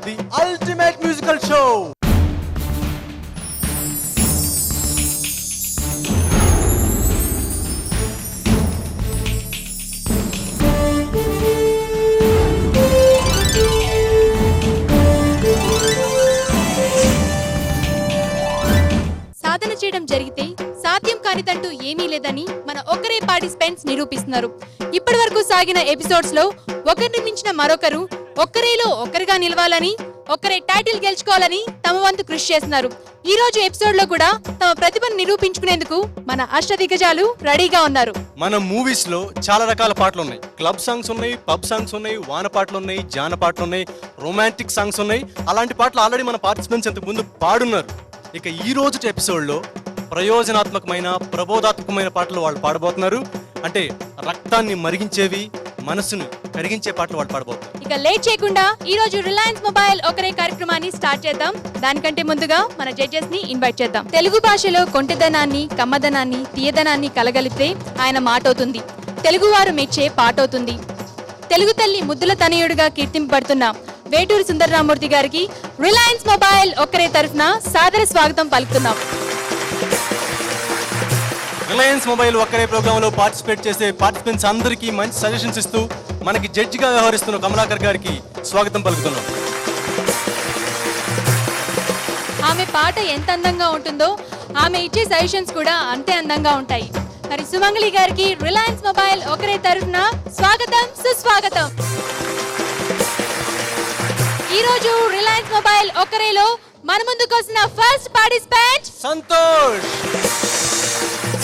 the ultimate musical show. సాధన చేయడం జరిగితే సాధ్యం కానిదంటూ ఏమీ లేదని మన ఒక్కరే పార్టిసిపెంట్స్ నిరూపిస్తున్నారు. ఇప్పటి వరకు సాగిన ఎపిసోడ్స్ లో ఒకరిని మించిన మరొకరు ఒక్కరేలో ఒక్కరిగా నిలవాలని, ఒక్కరే టైటిల్ గెలుచుకోవాలని తమ వంతు కృషి చేస్తున్నారు. ఈ రోజు ఎపిసోడ్ లో కూడా తమ ప్రతిభను నిరూపించుకునేందుకు మన అష్టదిగ్గజాలు రెడీగా ఉన్నారు. మన మూవీస్ లో చాలా రకాల పాటలు ఉన్నాయి. క్లబ్ సాంగ్స్ ఉన్నాయి, పబ్ సాంగ్స్ ఉన్నాయి, వాన పాటలు ఉన్నాయి, జాన పాటలు ఉన్నాయి, రొమాంటిక్ సాంగ్స్ ఉన్నాయి. అలాంటి పాటలు ఆల్రెడీ మన పార్టిసిపెంట్స్ ఇంతకు ముందు పాడున్నారు. ఇక ఈ రోజు ఎపిసోడ్ లో ప్రయోజనాత్మకమైన, ప్రబోధాత్మకమైన పాటలు వాళ్ళు పాడబోతున్నారు. అంటే రక్తాన్ని మరిగించేవి, మనసును కరిగించే పాటలు వాళ్ళు పాడబోతున్నారు. ఇక లేట్ చేయకుండా ఈ రోజు రిలయన్స్ మొబైల్ ఒకరే కార్యక్రమాన్ని స్టార్ట్ చేద్దాం. దానికంటే ముందుగా మన జడ్జెస్ ని ఇన్వైట్ చేద్దాం. తెలుగు భాషలో కొంటెదనాన్ని, కమ్మదనాన్ని, తీయదనాన్ని కలగలిపితే ఆయన మాట అవుతుంది. తెలుగువారు మెచ్చే పాట అవుతుంది. తెలుగు తల్లి ముద్దుల తనయుడుగా కీర్తింపబడుతున్న వేటూరి సుందరరామూర్తి గారికి రిలయన్స్ మొబైల్ ఒక్కరే తరఫున సాదర స్వాగతం పలుకుతున్నాం. రిలయన్స్ మొబైల్ ఒక్కరే ప్రోగ్రామ్ లో పార్టిసిపేట్ చేసే పార్టిసిపెంట్స్ అందరికీ మంచి సజెషన్స్ ఇస్తూ మనకి జడ్జిగా వ్యవహరిస్తున్న కమలాకర్ గారికి స్వాగతం పలుకుతున్నాం. ఆమె పాట ఎంత అందంగా ఉంటుందో ఆమె ఇచ్చే సజెషన్స్ కూడా అంతే అందంగా ఉంటాయి. మరి సుమంగళి గారికి రిలయన్స్ మొబైల్ ఒకరే తరఫున స్వాగతం, సుస్వాగతం. ఈ రోజు రిలయన్స్ మొబైల్ ఒకరేలో మన ముందుకు వచ్చిన ఫస్ట్ పార్టిసిపెంట్ సంతోష్.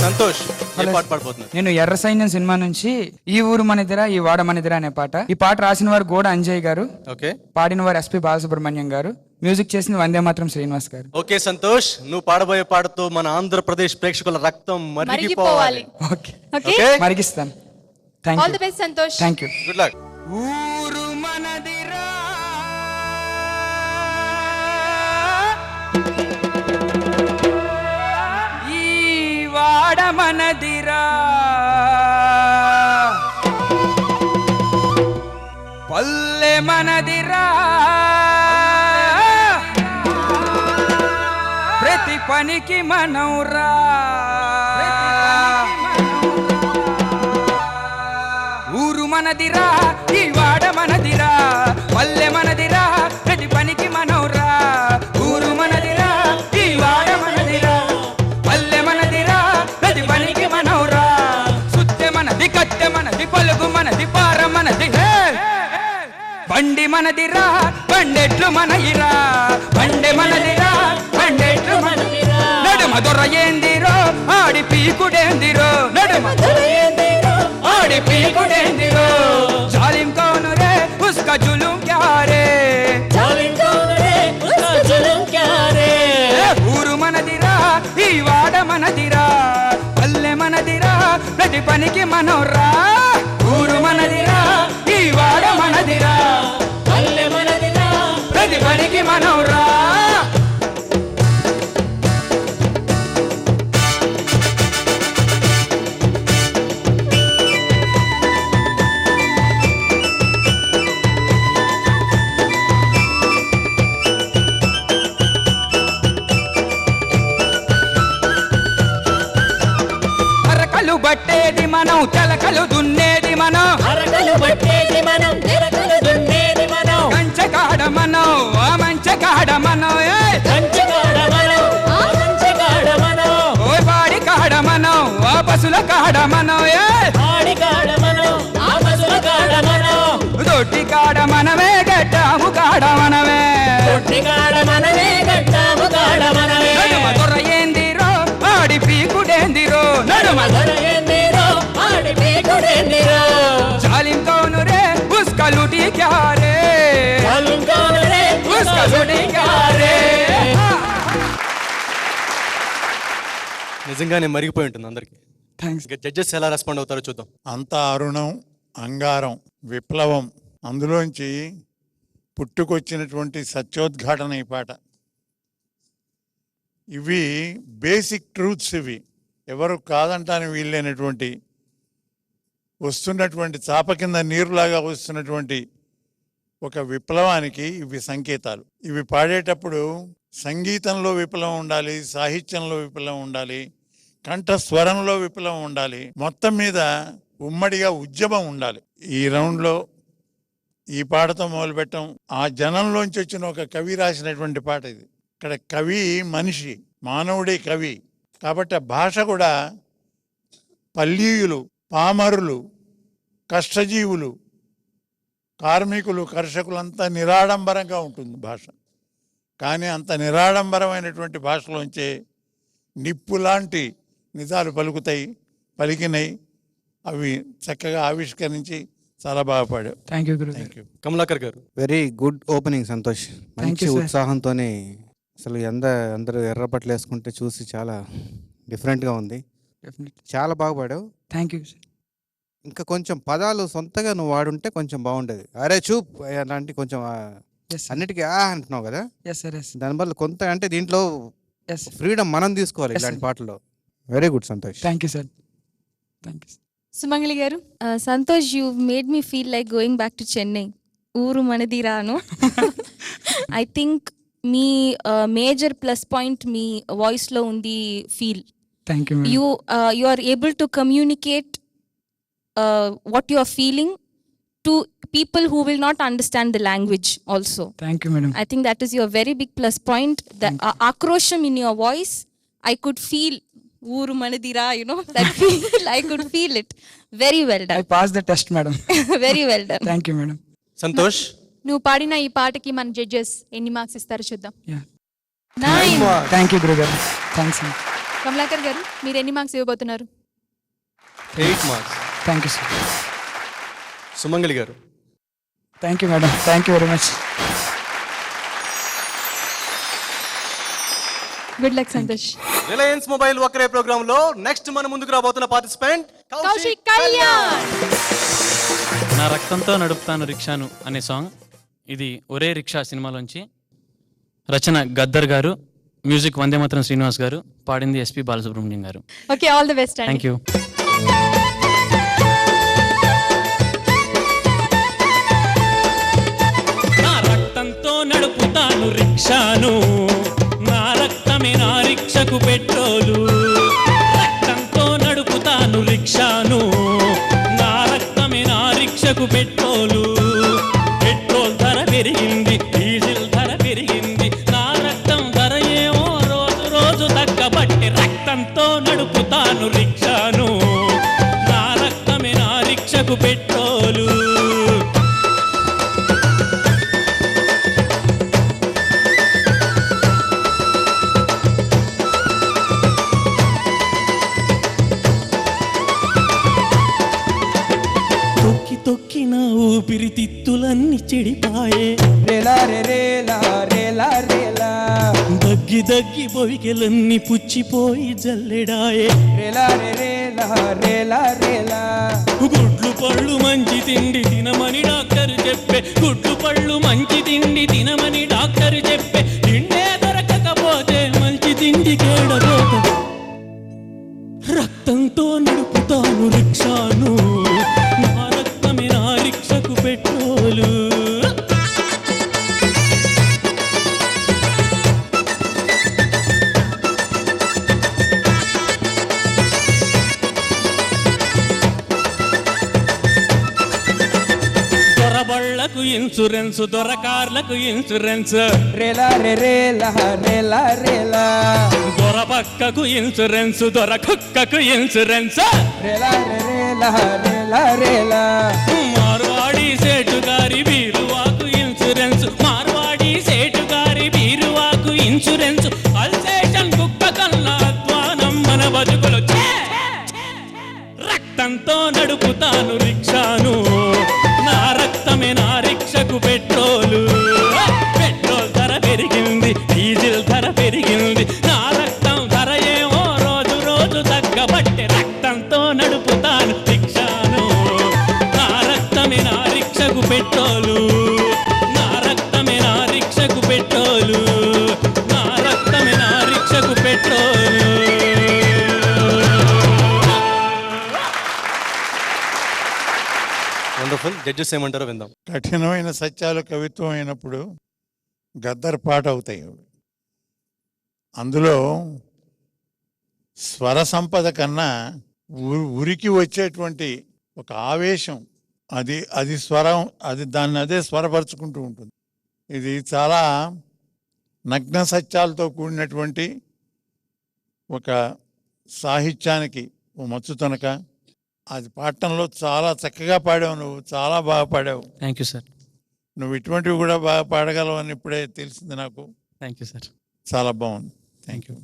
సంతోష్ ఏ పాట పాడబోతున్నారు? నేను ఎర్ర సైన్యం సినిమా నుంచి ఈ ఊరు మనిదిరా ఈ వాడ మనిదిరా అనే పాట. ఈ పాట రాసిన వారు గోడ అంజయ్ గారు, ఓకే. పాడిన వారు ఎస్పి బాలసుబ్రహ్మణ్యం గారు, మ్యూజిక్ చేసిన వందే మాత్రం శ్రీనివాస్ గారు. ఓకే సంతోష్, నువ్వు పాడబోయే పాటతో మన ఆంధ్రప్రదేశ్ ప్రేక్షకుల రక్తం మరిగిపోవాలి. Okay, okay, మరిగిస్తాను. Thank all you. The best Santosh. Thank you. Good luck. ఊరు మనదిరా ఈ వాడ మనదిరా, పల్లె మనదిరా, ప్రతి పనికి మనవురా, ఊరు మనదిరా ఈ వాడ మనదిరా, పల్లె మనదిరా, ప్రతి పనికి మనవురా. ఊరు మనదిరా ఈ వాడ మనదిరా, పల్లె మనదిరా, ప్రతి పనికి మనవురా. సుత్తె మనది, కత్తె మనది, పలుగు మనది, పార మనది, బండి మనదిరా, బండెట్లు మనయిరా, బండె మనదిరా, బండెట్లు మనదిరా. నడుమ దొర ఏందిరో ఆడి పీకుడేందిరో, నడుమ దొర ఏందిరో ఆడి పీకుడేందిరో. జాలిం కౌను రే ఉస్కా జులుం క్యా రే, జాలిం కౌను రే ఉస్కా జులుం క్యా రే. ఊరు మనదిరా ఈ వాడ మనదిరా, పల్లె మనదిరా, ప్రతి పనికి మనోరా. ఊరు మనదిరా ఈ వాడ మనదిరా, పల్లె మనదిరా, ప్రతి పనికి మనోరా. అరకలు బట్టేది మనం, తెలకలు దున్నేది మనం, అరకలు పట్టేది మనం, తెరకలు దున్నేది మనం, కంచెకాడ మనం, ఆ మంచెకాడ మనం, కంచెకాడ మనం, ఆ మంచెకాడ మనం, ఓ పాడి కాడ మనం, ఆ పశుల కాడ మనం, ఆడి కాడ మనం, ఆ పశుల కాడ మనం, దొడ్డి కాడ మనమే, గడ్డాము కాడ మనమే, తొట్టి కాడ మనమే, గట్టాము కాడ మనమే. నడుమ దొర ఏందిరో ఆడి పీకుడేందిరో, నడుమ దొర ఏందిరో ఆడి పీకుడేందిరో. జాలిం కౌను రే ఉస్కా లూటీ క్యా రే, జాలిం కౌను రే ఉస్కా లూటీ క్యా రే. నిజంగానే మరిగిపోయి ఉంటుంది అందరికి. థ్యాంక్స్. ఇక జడ్జెస్ ఎలా రెస్పాండ్ అవుతారో చూద్దాం. అంత అరుణం, అంగారం, విప్లవం, అందులోంచి పుట్టుకొచ్చినటువంటి సత్యోద్ఘాటన ఈ పాట. ఇవి బేసిక్ ట్రూత్స్, ఇవి ఎవరు కాదంటానికి వీల్లేనటువంటి, వస్తున్నటువంటి చాప కింద నీరులాగా వస్తున్నటువంటి ఒక విప్లవానికి ఇవి సంకేతాలు. ఇవి పాడేటప్పుడు సంగీతంలో విప్లవం ఉండాలి, సాహిత్యంలో విప్లవం ఉండాలి, కంఠస్వరంలో విప్లవం ఉండాలి, మొత్తం మీద ఉమ్మడిగా ఉద్యమం ఉండాలి. ఈ రౌండ్లో ఈ పాటతో మొదలుపెట్టాం. ఆ జనంలోంచి వచ్చిన ఒక కవి రాసినటువంటి పాట ఇది. ఇక్కడ కవి మనిషి, మానవుడే కవి. కాబట్టి ఆ భాష కూడా పల్లీయులు, పామరులు, కష్టజీవులు, కార్మికులు, కర్షకులంతా నిరాడంబరంగా ఉంటుంది భాష. కానీ అంత నిరాడంబరమైనటువంటి భాషలోంచే నిప్పులాంటి నిజాలు పలికినాయి. అవి చక్కగా ఆవిష్కరించి చాలా బాగా పాడావు. Thank you guru. Thank you. Kamalakar garu. Very good opening Santosh. మంచి you, sir. ఉత్సాహంతోనే అసలు అందరూ ఎర్రబట్టలు వేసుకుంటే చూసి చాలా డిఫరెంట్గా ఉంది. డెఫినెట్లీ. చాలా బాగా పాడావు. Thank you sir. ఇంకా కొంచెం పదాలు సొంతగా నువ్వు వాడుంటే కొంచెం బాగుండేది. అరే చూప్ అలాంటి కొంచెం ఎస్ సార్. అన్నిటికీ అంటున్నావు కదా, ఎస్ సార్. ఎస్ దాని వల్ల కొంత అంటే దీంట్లో ఎస్. ఫ్రీడమ్ మనం తీసుకోవాలి Yes, ఇలాంటి sir. పాటల్లో. Very good Santosh. Thank you sir. Thank you. Sumangali garu. Santosh, you made me feel like going back to Chennai. ఊరు మనది రాను. ఐ థింక్ మీ మేజర్ ప్లస్ పాయింట్ మీ వాయిస్లో ఉంది feel. Thank you. You are able to communicate what you are feeling to people who will not understand the language also. Thank you madam. I think that is your very big plus point. The akrosham in your voice, I could feel ఊరు మనదిరా, that feel. I could feel it. Very well I done. Pass the test madam. Very well done. Thank you madam. Santosh. నువ్వు పాడిన ఈ పాటకి మన judges ఎన్ని marks ఇస్తారో చూద్దాం. 9. Thank you గురు గారు. థ్యాంక్స్. కమలాకర్ గారు, మీరు ఎన్ని మార్క్స్ ఇవ్వబోతున్నారు? 8 marks. Thank you sir. Sumangali garu. Thank you madam. Thank you very much. Good luck Santosh. Reliance mobile ఒక్కరే ప్రోగ్రామ్ లో నెక్స్ట్ మన ముందుకు రాబోతున్న పార్టిసిపెంట్ కౌశిక్ కళ్యాణ్. నా రక్తంతో నడుపుతాను రిక్షాను అనే సాంగ్ ఇది. ఒరే రిక్షా సినిమాలోంచి. రచన గద్దర్ గారు, మ్యూజిక్ వందేమాతరం శ్రీనివాస్ గారు, పాడింది ఎస్పి బాలసుబ్రహ్మణ్యం గారు. ఓకే, ఆల్ ది బెస్ట్ అండి. Thank you. నా రక్తంతో నడుపుతాను రిక్షాను, నా రక్తమే నా రిక్షకు పెట్రోలు. రక్తంతో నడుపుతాను రిక్షాను, నా రక్తమే నా రిక్షకు పెట్రోలు. పెట్రోల్ ధర పెరిగింది, డీజిల్ ధర పెరిగింది, నా రక్తం ధర ఏమో రోజు రోజు తగ్గబట్టి. రక్తంతో నడుపుతాను రిక్షాను, నా రక్తమే నా రిక్షకు పెట్రోలు. తొక్కి తొక్కి నా ఊపిరితిత్తులన్నీ చెడిపాయే. రేలా రే రేలా రేలా రేలా. దగ్గి దగ్గి బొవికెలన్నీ పుచ్చిపోయి జల్లెడాయే. రేలా రే రేలా రేలా రేలా. గుడ్లు పళ్ళు మంచి తిండి తినమని డాక్టర్ చెప్పే. గుడ్లు పళ్ళు మంచి తిండి తినమని డాక్టర్ చెప్పే. తిండే దొరకకపోతే మంచి తిండి కేడబోత. రక్తంతో నడుపుతాను రిక్షాను, నా రక్తమే నా రిక్షకు పెట్రోలు. దొరబళ్లకు ఇన్సూరెన్స్, దొరకార్లకు ఇన్సూరెన్స్. రేలా రే రేలా రేలా రేలా. దొర పక్కకు ఇన్సూరెన్స్, దొర కుక్కకు ఇన్సూరెన్స్. రేలా రే రేలా రేలా రేలా. మార్వాడి సేటు గారి బీరువాకు ఇన్సూరెన్స్, మార్వాడి సేటు గారి బీరువాకు ఇన్సూరెన్స్. అల్సేషన్ కుక్క కన్నా అధ్వానం మన బతుకులు. రక్తంతో నడుపుతాను రిక్షాను, నా రక్తమే నా రిక్షకు పెట్రోలు. పెట్రోల్ ధర పెరిగింది, డీజిల్ ధర పెరిగింది, నా రక్తం ధర ఏమో రోజు రోజు తగ్గబట్టే. రక్తంతో నడుపుతాను రిక్షాను, నా రక్తమే నా వండర్ఫుల్. జడ్జెస్ ఏమంటారో విందాం. కఠినమైన సత్యాలు కవిత్వం అయినప్పుడు గద్దర్ పాట అవుతాయి. అందులో స్వర సంపద కన్నా ఉరికి వచ్చేటువంటి ఒక ఆవేశం, అది స్వరం, దాన్ని అదే స్వరపరుచుకుంటూ ఉంటుంది. ఇది చాలా నగ్న సత్యాలతో కూడినటువంటి ఒక సాహిత్యానికి ఓ మచ్చుతనక. అది పాడటంలో చాలా చక్కగా పాడావు, నువ్వు చాలా బాగా పాడావు. Thank you sir. నువ్వు ఇటువంటివి కూడా బాగా పాడగలవు అని ఇప్పుడే తెలిసింది నాకు. Thank you sir. చాలా బాగుంది. Thank you.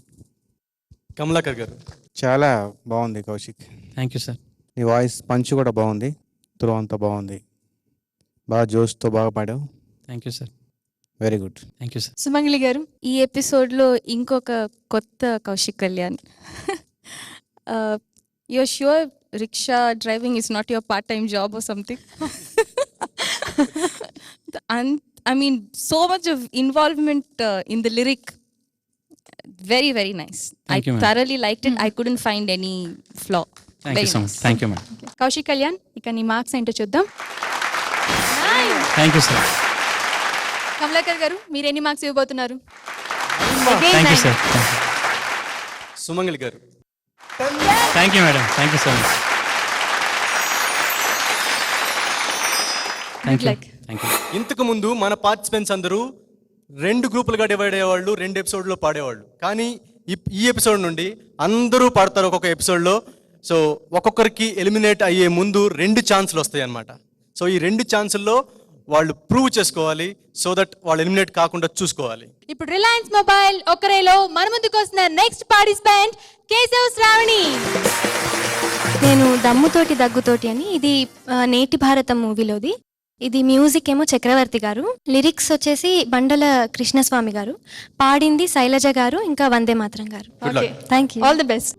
కమలాకర్ గారు. చాలా బాగుంది కౌశిక్. Thank you sir. నీ వాయిస్ పంచ్ కూడా బాగుంది, త్రో అంతా బాగుంది, బాగా జోష్తో బాగా పాడావు. Thank you sir. Very good. Thank you sir. Sumangali garu. ఈ ఎపిసోడ్లో ఇంకొక కొత్త Kaushik Kalyan. You're sure rickshaw driving is not your part-time job or something? And I mean, so much of involvement in the lyric. Very, very nice. Thank you, ma'am. Thoroughly liked it. I couldn't find any flaw. Thank you so much. Thank you ma'am. Kaushik Kalyan, ఇక నీ marks ఏంటో చూద్దాం. Thank you sir. Kamalakar గారు, మీరు ఎన్ని marks ఇవ్వబోతున్నారు? Thank you sir. Sumangali garu. Thank you madam. Thank you so much. Thank you. Thank you. ఇంతకు ముందు మన పార్టిసిపెంట్స్ అందరూ 2 గ్రూపులుగా డివైడ్ అయ్యేవాళ్ళు, 2 ఎపిసోడ్లో పాడేవాళ్ళు. కానీ ఈ ఎపిసోడ్ నుండి అందరూ పాడతారు ఒక్కొక్క ఎపిసోడ్లో. సో ఒక్కొక్కరికి ఎలిమినేట్ అయ్యే ముందు 2 ఛాన్సులు వస్తాయి అన్నమాట. సో ఈ 2 ఛాన్సుల్లో వాళ్ళు ప్రూవ్ చేసుకోవాలి, సో దట్ వాళ్ళు ఎలిమినేట్ కాకుండా చూసుకోవాలి. ఇప్పుడు రిలయన్స్ మొబైల్ ఒకరేలో మన ముందుకు వస్తున్న నెక్స్ట్ పార్టిసిపెంట్ కేశవ్ శ్రావణి. నేను దమ్ముతోటి దగ్గుతోటి అని, ఇది నేటి భారతం మూవీలోది. ఇది మ్యూజిక్ ఏమో చక్రవర్తి గారు, లిరిక్స్ వచ్చేసి బండల కృష్ణస్వామి గారు, పాడింది శైలజ గారు, ఇంకా Vande Mataram garu. Thank you. All the best.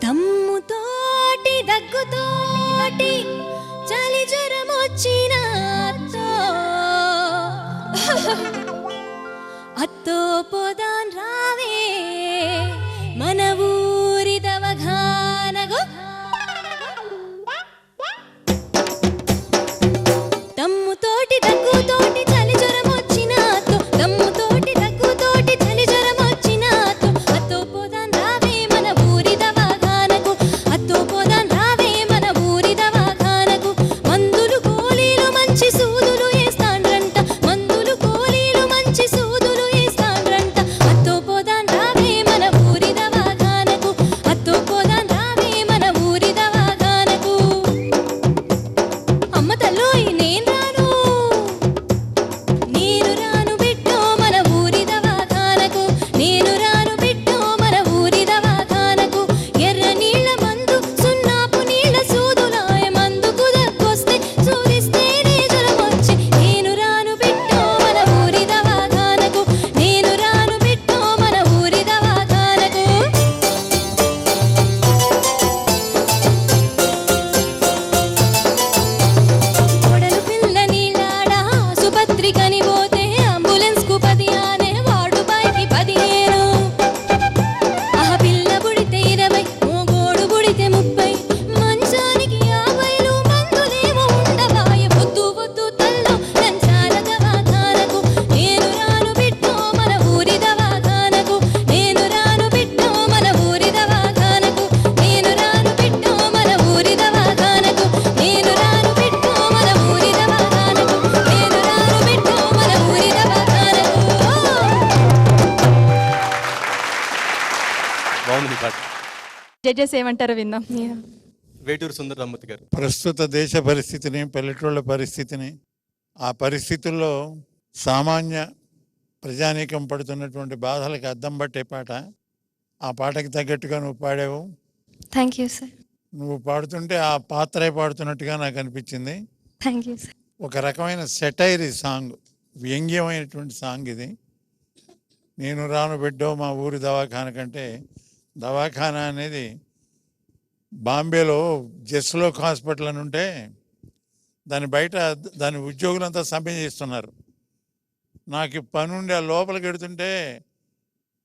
దమ్ముతోటి దగ్గుతోటి చలి జ్వరం వచ్చిన అత్తో పోదాన్ రావే మన ఊరి దవఘానగు. దమ్ముతోటి దగ్గుతోటి చలి జ్వరం వచ్చిన దమ్ముతోటి దగ్గుతోటి చలి జ్వరం వచ్చిన అత్తో పోదాన్ రావే మన ఊరి దవఘానగు. అత్తో పోదాన్ రావే మన ఊరి దవఘానగు. మందులు గోళీలు మంచి సూదులు వేస్తాండ్రంట, మందులు గోళీలు మంచి సూదులు వేస్తాండ్రంట. అత్తో పోదాన్ రావే మన ఊరి దవఘానగు. అత్తో పోదాన్ రావే మన ఊరి దవఘానగు. అమ్మ తల్లోయ్ నేను రాను, నేను రాను బిడ్డో మన ఊరి దవాఖానకు. నేను రాను బిడ్డో మన ఊరి దవాఖానకు. ఎర్ర నీళ్ళ మందు సున్నాపు నీళ్ళ సూదులాయ మందుకు దగ్గొస్తే సూదిస్తేనే జ్వరం వచ్చి. నేను రాను బిడ్డో మన ఊరి దవాఖానకు. నేను రాను బిడ్డో మన ఊరి దవాఖానకు. కొడలు పిల్ల నీళ్ళాడ ఆసుపత్రికని పోతే అంబులెన్స్ కు 10 ఆనే వాడు బైకి 15. ఆహ పిల్ల బుడితే 20, మోగోడు బుడితే 30, మంచానికి 50 మందులేమో ఉండవాయ. వద్దు వద్దు తల్లో లంచాల దవాఖానకు. నేను రాను బిడ్డో మన ఊరి దవాఖానకు. నేను రాను బిడ్డో మన ఊరి దవాఖానకు. నేను రాను బిడ్డో మన ఊరి దవాఖానకు. నేను రాను బిడ్డో మన ఊరి దవాఖానకు. నేను రాను బిడ్డో మన ఊరి దవాఖానకు. బాగుంది పాట. జడ్జెస్ ఏమంటారో విందాం. వేటూరు సుందర దంపతి గారు. ప్రస్తుత దేశ పరిస్థితిని, పల్లెటూళ్ళ పరిస్థితిని, ఆ పరిస్థితుల్లో సామాన్య ప్రజానీకం పడుతున్నటువంటి బాధలకు అద్దం పట్టే పాట. ఆ పాటకి తగ్గట్టుగా నువ్వు పాడావు. Thank you sir. నువ్వు పాడుతుంటే ఆ పాత్రే పాడుతున్నట్టుగా నాకు అనిపించింది. Thank you sir. ఒక రకమైన సెటైర్ ఈ సాంగ్, వ్యంగ్యమైనటువంటి సాంగ్ ఇది. నేను రాను బిడ్డో మా ఊరి దవాఖాన కంటే, దవాఖానా అనేది బాంబేలో జస్లోక్ హాస్పిటల్ అని ఉంటే దాని బయట దాని ఉద్యోగులంతా సమ్మె చేస్తున్నారు. నాకు పని ఉండి ఆ లోపలికి వెడుతుంటే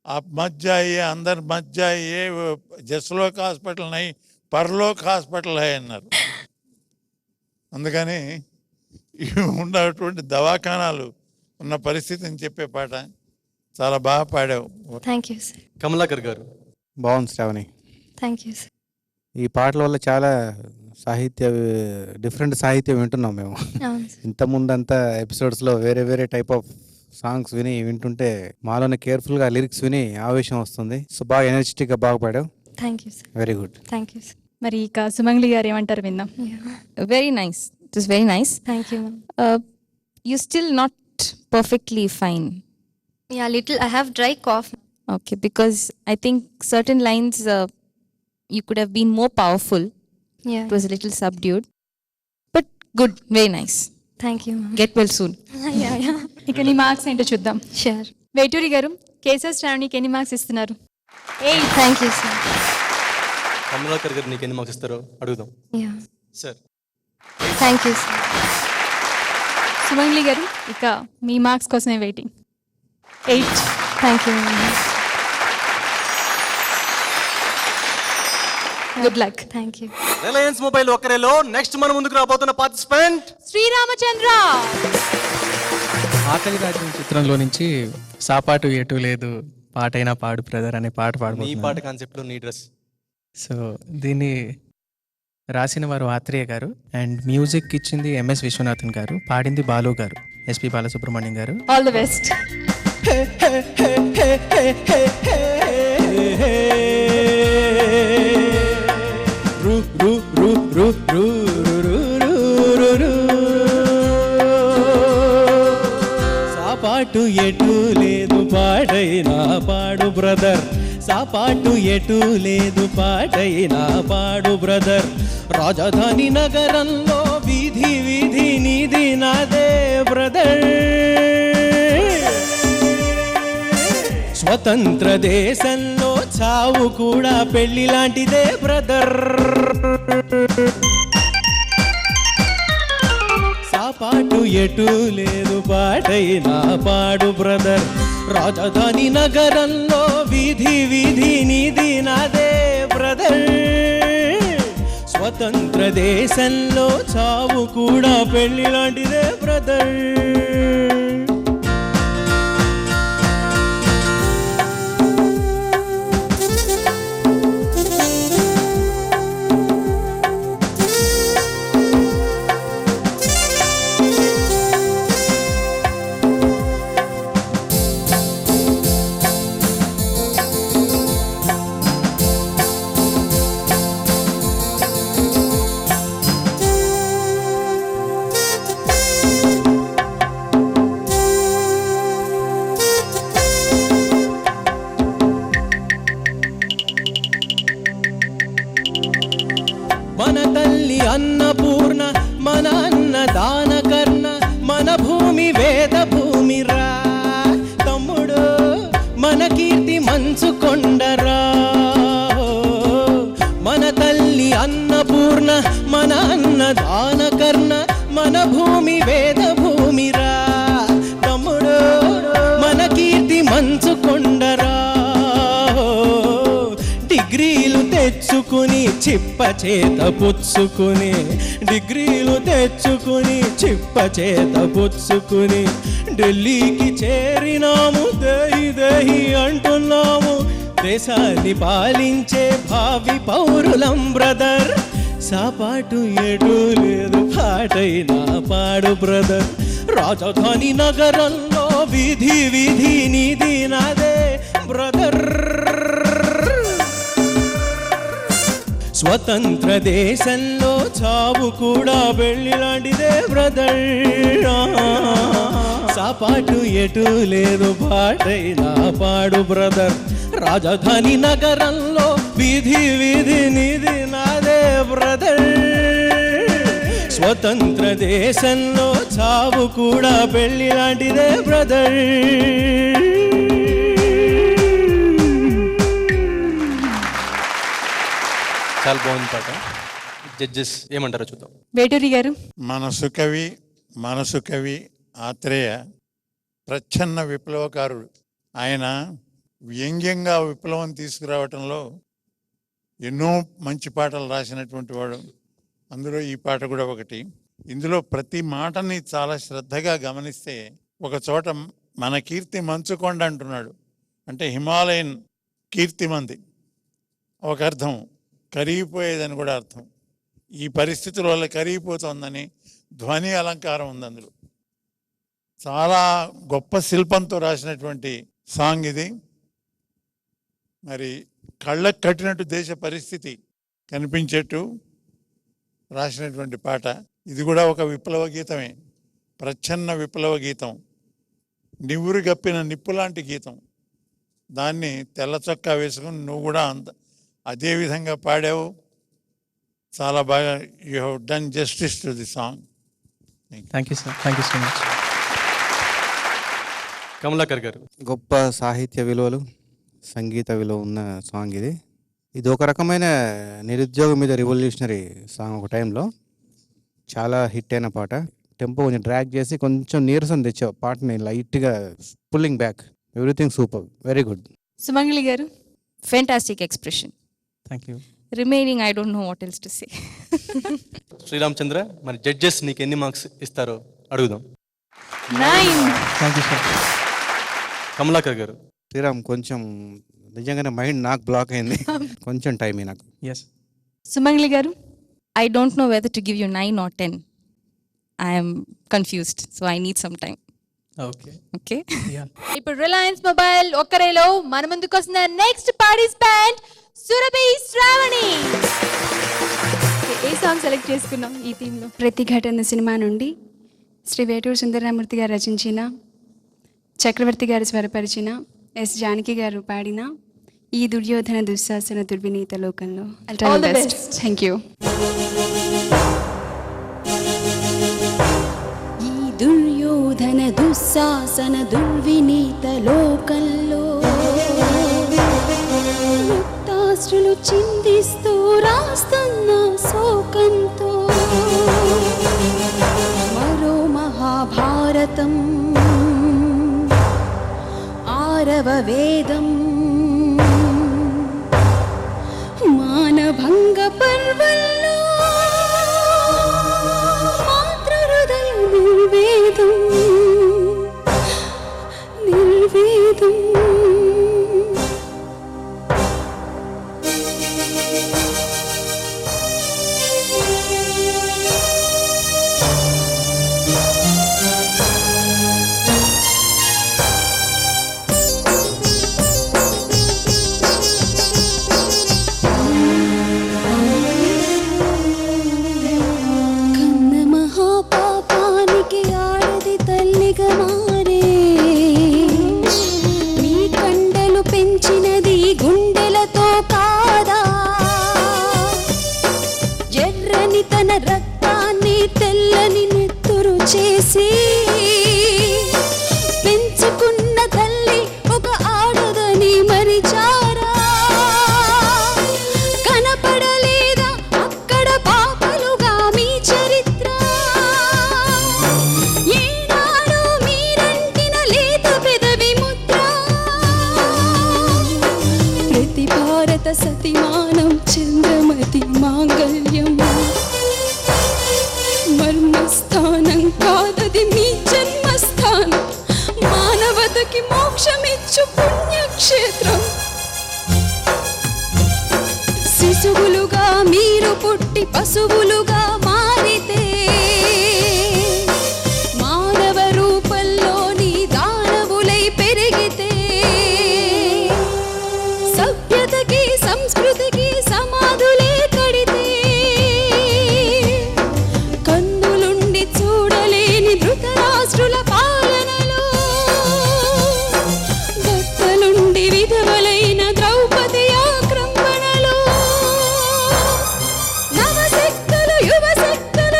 आप मत जाइए, अंदर मत जाइए, जसलोक हॉस्पिटल नहीं परलोक हॉस्पिटल है అన్నారు. అందుకని ఉన్నటువంటి దవాఖానాలు ఉన్న పరిస్థితిని చెప్పే పాట చాలా బాగా పాడావు. Thank you sir. Kamalakar garu. బాగుంది శ్రావణి. Thank you sir. ఈ పాటల వల్ల చాలా డిఫరెంట్ సాహిత్యం వింటున్నాం మేము. అవును సార్. ఇంతకుముందంతా ఎపిసోడ్స్లో వేరే వేరే టైప్ ఆఫ్ సాంగ్స్ వింటుంటే మాలోనే కేర్ఫుల్గా లిరిక్స్ విని ఆవేశం వస్తుంది. సో బాగా ఎనర్జెటిక్గా బాగా పాడావు. Thank you sir. Very good. Thank you sir. మరి ఇక సుమంగ్లి గారు ఏమంటారు విందాం. Very nice. It was very nice. Thank you ma'am. You're still not perfectly fine. Yeah little I have dry cough. Okay, because I think certain lines you could have been more powerful. Yeah It was a little subdued. But good, very nice. Thank you ma'am. Get well soon. Yeah yeah ఇక నీ marks ఏంటో చూద్దాం. Sure. Veturi గారు, కేసర్ శ్రావణికి ఎన్ని marks ఇస్తున్నారు? Thank you sir. Kamalakar గారు నీకు ఎన్ని మార్క్స్ ఇస్తారో అడుగుదాం. Yeah sir. Thank you sir. Sumangali garu, ఇక మీ మార్క్స్ కోసమే waiting. 8. Thank you ma'am. Good luck. Thank you. Reliance mobile ఒక్కరేలో నెక్స్ట్ మన ముందుకు రాబోతున్న పార్టిసిపెంట్ శ్రీరామచంద్ర. ఆకలి రాజ్యం చిత్రంలో నుంచి సాపాటు ఎటు లేదు పాటైనా పాడు బ్రదర్ అనే పాట నీ పాడబోతున్నాను. పాట కాన్సెప్ట్ లో నీ డ్రెస్. సో దీన్ని రాసిన వారు ఆత్రేయ గారు అండ్ మ్యూజిక్ ఇచ్చింది ఎంఎస్ విశ్వనాథన్ గారు, పాడింది బాలు గారు, ఎస్పి బాలసుబ్రహ్మణ్యం గారు. All the best. సాపాటు ఎటు లేదు పాటైనా పాడు బ్రదర్, సాపాటు ఎటు లేదు పాటైనా పాడు బ్రదర్. రాజధాని నగరంలో వీధి వీధి నీది నాదే బ్రదర్. స్వతంత్ర దేశంలో చావు కూడా పెళ్లి లాంటిదే బ్రదర్. సాపాటు ఎటు లేదు పాటైనా పాడు బ్రదర్. రాజధాని నగరంలో వీధి వీధి నీది నాదే బ్రదర్. స్వతంత్ర దేశంలో చావు కూడా పెళ్లి లాంటిదే బ్రదర్. మన తల్లి అన్నపూర్ణ, మన అన్నదాన కర్ణ, మన భూమి వేద భూమిరా తమ్ముడు, మన కీర్తి మంచు కొండరా. మన తల్లి అన్నపూర్ణ, మన అన్నదాన కర్ణ, మన భూమి వేద భూమిరా తమ్ముడు, మన కీర్తి మంచు కొండరా. డిగ్రీలు తెచ్చుకుని చిప్ప చేత పుచ్చుకుని, డిగ్రీలు తెచ్చుకుని చిప్ప చేత పుచ్చుకుని, ఢిల్లీకి చేరినాము దేహి దేహి అంటున్నాము. దేశాన్ని పాలించే భావి పౌరులం బ్రదర్. సాపాటు ఎటు లేదు పాటైనా పాడు బ్రదర్. రాజధాని నగరంలో వీధి వీధి నీది నాదే బ్రదర్. స్వతంత్ర దేశంలో చావు కూడా పెళ్లి లాంటిదే బ్రదర్. సాపాటు ఎటు లేదు పాటైనా పాడు బ్రదర్. రాజధాని నగరంలో వీధి వీధి నీది నాదే బ్రదర్. స్వతంత్ర దేశంలో చావు కూడా పెళ్లి లాంటిదే బ్రదర్. చాలా బాగుంది పాట. జడ్జెస్ ఏమంటారో చూద్దాం. వేటూరి గారు. మనసు కవి ఆత్రేయ ప్రచ్ఛన్న విప్లవకారుడు. ఆయన వ్యంగ్యంగా విప్లవం తీసుకురావటంలో ఎన్నో మంచి పాటలు రాసినటువంటి వాడు. అందులో ఈ పాట కూడా ఒకటి. ఇందులో ప్రతి మాటని చాలా శ్రద్ధగా గమనిస్తే ఒక చోట మన కీర్తి మంచుకొండ అంటున్నాడు, అంటే హిమాలయన్ కీర్తి మంది ఒక అర్థం, కరిగిపోయేదని కూడా అర్థం. ఈ పరిస్థితుల వల్ల కరిగిపోతుందని ధ్వని అలంకారం ఉంది అందులో. చాలా గొప్ప శిల్పంతో రాసినటువంటి సాంగ్ ఇది. మరి కళ్ళకు కట్టినట్టు దేశ పరిస్థితి కనిపించేట్టు రాసినటువంటి పాట. ఇది కూడా ఒక విప్లవ గీతమే, ప్రచ్ఛన్న విప్లవ గీతం, నివురు గప్పిన నిప్పులాంటి గీతం. దాన్ని తెల్ల చొక్కా వేసుకుని నువ్వు కూడా అదే విధంగా పాడావు. చాలా బాగా you have done justice to the song. Thank you sir, thank you so much. Kamalakar గారు, గొప్ప సాహిత్య విలువలు, సంగీత విలువ ఉన్న సాంగ్ ఇది. ఇది ఒక రకమైన నిరుద్యోగం మీద రివల్యూషనరీ సాంగ్. ఒక టైంలో చాలా హిట్ అయిన పాట. టెంపో కొంచెం డ్రాగ్ చేసి కొంచెం నీరసం తెచ్చావు పాటని, లైట్గా pulling back. Everything super, very good. సుమంగళి గారు, fantastic expression. Thank you. Remaining I don't know what else to say. Sriramachandra, మరి జడ్జెస్ నీకు ఎన్ని మార్క్స్ ఇస్తారో అడుగుదాం. 9. Thank you sir. కమలాకర్ గారు, శ్రీరామ్ కొంచెం నిజంగానే మైండ్ నాకు బ్లాక్ అయింది, కొంచెం టైం నాకు. ఎస్. సుమంగళి గారు, I don't know whether to give you 9 or 10. I'm confused, so I need some time. Okay okay. ఇప్పుడు రిలయన్స్ మొబైల్ ఒక్కరేలో మన ముందుకు వస్తున్న నెక్స్ట్ పార్టిసిపెంట్ సురభి శ్రావణి. ఏ సాంగ్ సెలెక్ట్ చేసుకున్నాం ఈ థీమ్ లో? ప్రతిఘటన సినిమా నుండి శ్రీ వేటూరు సుందరరామూర్తి గారు రచించిన, చక్రవర్తి గారు స్వరపరిచిన, ఎస్ జానకి గారు పాడిన ఈ దుర్యోధన దుశ్శాసన దుర్వినీత లోకంలో. All the best. Thank you. ఈ దుర్యోధన దుశ్శాసన దుర్వినీత లోకంలో ముక్తాశ్రులు చిందిస్తూ రాస్తున్న శోకంతో మరో మహాభారతం, ఆరవ వేదం, మానభంగ పర్వల్లో మాతృహృదయ నిర్వేదం, నిర్వేదం. కన్న మహాపాపానికి ఆడది తల్లిగా మారే, మీ కండలు పెంచినది గుండెలతో కాదా, ఎర్రని తన రక్తాన్ని తెల్లని నెత్తురు చేసి పెంచుకున్న తల్లి ఒక ఆడదని మరిచారా, కనపడలేదా అక్కడ పాపలుగా మీ చరిత్ర, ఏనాడు మీరంటిన లేత పెదవి ముద్ర, ప్రతి భారత సతిమానం చంద్రమతి మాంగళ్యం, మర్మస్థానం కాదది మీ జన్మస్థానం, మానవతకి మోక్షమిచ్చు పుణ్యక్షేత్రం. శిశువులుగా మీరు పుట్టి పశువులుగా మారితే, మానవ రూపంలోని దానవులై పెరిగితే, సభ్యతకి సంస్కృతికి సమాధులే కడితే, కన్నులుండి చూడలేని ధృతరాష్ట్రుల పాలనలో, భర్తలుండి విధవలైన ద్రౌపది ఆక్రందనలో, నవశక్తులు యువశక్తుల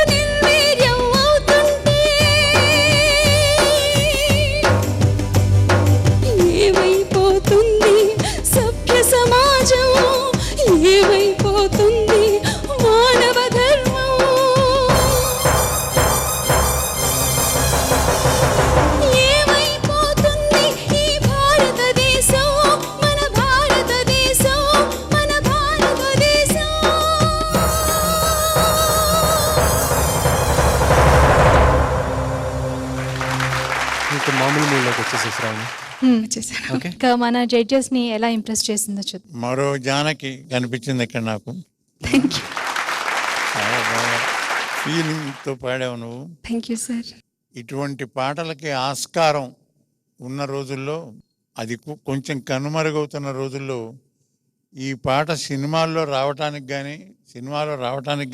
వచ్చేసేసారు. వచ్చేసారు. ఓకే, ఇంకా మన జడ్జెస్ ని ఎలా ఇంప్రెస్ చేసిందో చూద్దాం. మరో జానకి కనిపించింది ఇక్కడ నాకు. Thank you. చాలా బాగా ఫీలింగ్తో పాడావు నువ్వు. Thank you sir. ఇటువంటి పాటలకి ఆస్కారం ఉన్న రోజుల్లో, అది కొంచెం కనుమరుగవుతున్న రోజుల్లో ఈ పాట సినిమాలో రావటానికి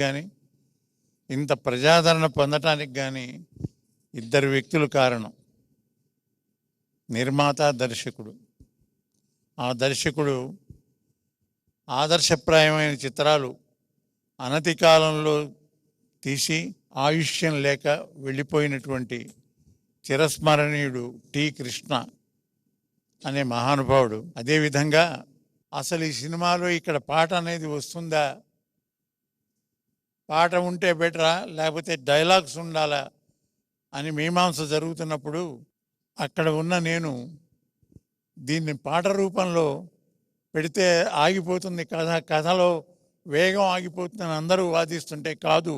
కానీ ఇంత ప్రజాదరణ పొందటానికి కానీ ఇద్దరు వ్యక్తులు కారణం. నిర్మాత, దర్శకుడు. ఆ దర్శకుడు ఆదర్శప్రాయమైన చిత్రాలు అనతి కాలంలో తీసి ఆయుష్యం లేక వెళ్ళిపోయినటువంటి చిరస్మరణీయుడు టి. కృష్ణ అనే మహానుభావుడు. అదేవిధంగా అసలు ఈ సినిమాలో ఇక్కడ పాట అనేది వస్తుందా, పాట ఉంటే బెటరా లేకపోతే డైలాగ్స్ ఉండాలా అని మీమాంస జరుగుతున్నప్పుడు అక్కడ ఉన్న నేను దీన్ని పాట రూపంలో పెడితే ఆగిపోతుంది కథలో వేగం ఆగిపోతుందని అందరూ వాదిస్తుంటే, కాదు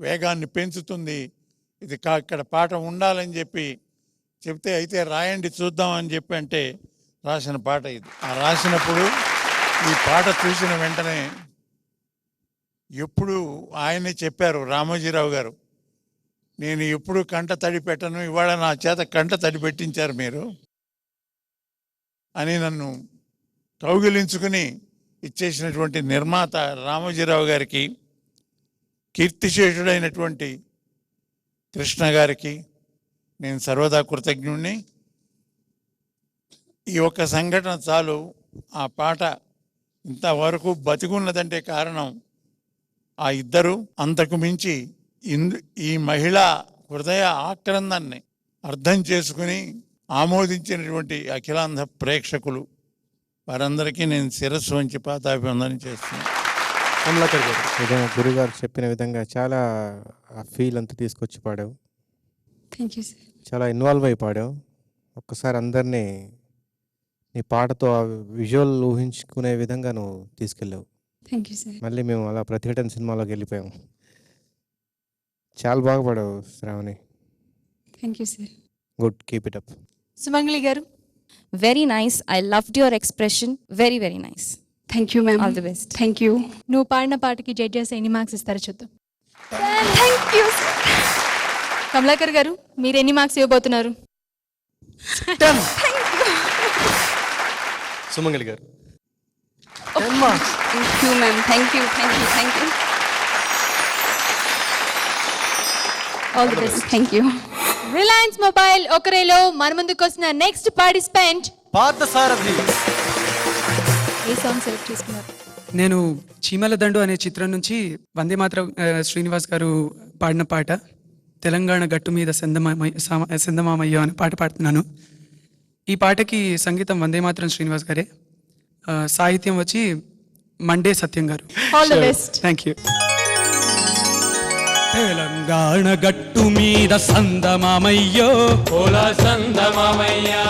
వేగాన్ని పెంచుతుంది ఇది, ఇక్కడ పాట ఉండాలని చెప్తే అయితే రాయండి చూద్దామని చెప్పి అంటే రాసిన పాట ఇది. ఆ రాసినప్పుడు ఈ పాట చూసిన వెంటనే ఎప్పుడు ఆయనే చెప్పారు, రామోజీరావు గారు, నేను ఎప్పుడు కంట తడి పెట్టను, ఇవాళ నా చేత కంట తడి పెట్టించారు మీరు అని నన్ను కౌగిలించుకుని ఇచ్చేసినటువంటి నిర్మాత రామోజీరావు గారికి, కీర్తిశేషుడైనటువంటి కృష్ణ గారికి నేను సర్వదా కృతజ్ఞుణ్ణి. ఈ ఒక్క సంఘటన చాలు ఆ పాట ఇంతవరకు బతికున్నదంటే కారణం ఆ ఇద్దరు. అంతకు మించి ఈ మహిళా హృదయ ఆక్రందాన్ని అర్థం చేసుకుని ఆమోదించినటువంటి అఖిలాంధ్ర ప్రేక్షకులు, వారందరికీ నేను శిరస్సు వంచి పాదాభివందనం చేస్తున్నాను. కమలాకర్ గారు, నిజంగా గురుగారు చెప్పిన విధంగా చాలా ఆ ఫీల్ అంతా తీసుకొచ్చి పాడావు. Thank you sir. చాలా ఇన్వాల్వ్ అయి పాడావు. ఒక్కసారి అందరినీ నీ పాటతో ఆ విజువల్ ఊహించుకునే విధంగా నువ్వు తీసుకెళ్ళావు. Thank you sir. మళ్ళీ మేము అలా ప్రతిఘటన సినిమాలోకి వెళ్ళిపోయాము. చాలా బాగా పాడావు Shravani. Thank you sir. Good, keep it up. Sumangali garu, very nice. I loved your expression. Very very nice. Thank you ma'am. All the best. Thank you. నువ్వు పాడిన పాటకి జడ్జెస్ ఎన్ని మార్క్స్ ఇస్తారో చూద్దాం. Thank you. కమలాకర్ గారు, మీరు ఎన్ని మార్క్స్ ఇవ్వబోతున్నారు? Sumangali garu, thank you ma'am. Thank you. All the best. Thank you. Reliance mobile ఒకరేలో మన ముందుకు వస్తున్న నెక్స్ట్ పార్టిసిపెంట్ పార్థసారథి. ఏ సాంగ్ సెలెక్ట్ చేసుకున్నారు? నేను చీమల దండు అనే చిత్రం నుంచి వందే మాత్రం శ్రీనివాస్ గారు పాడిన పాట తెలంగాణ గట్టు మీద సెందమామయ్య అనే పాట పాడుతున్నాను. ఈ పాటకి సంగీతం వందే మాత్రం శ్రీనివాస్ గారే, సాహిత్యం వచ్చి మండే సత్యం గారు. All the best. Thank you. Telangana గట్టు మీద సందమామయ్యో, ఓలా సందమామయ్యా,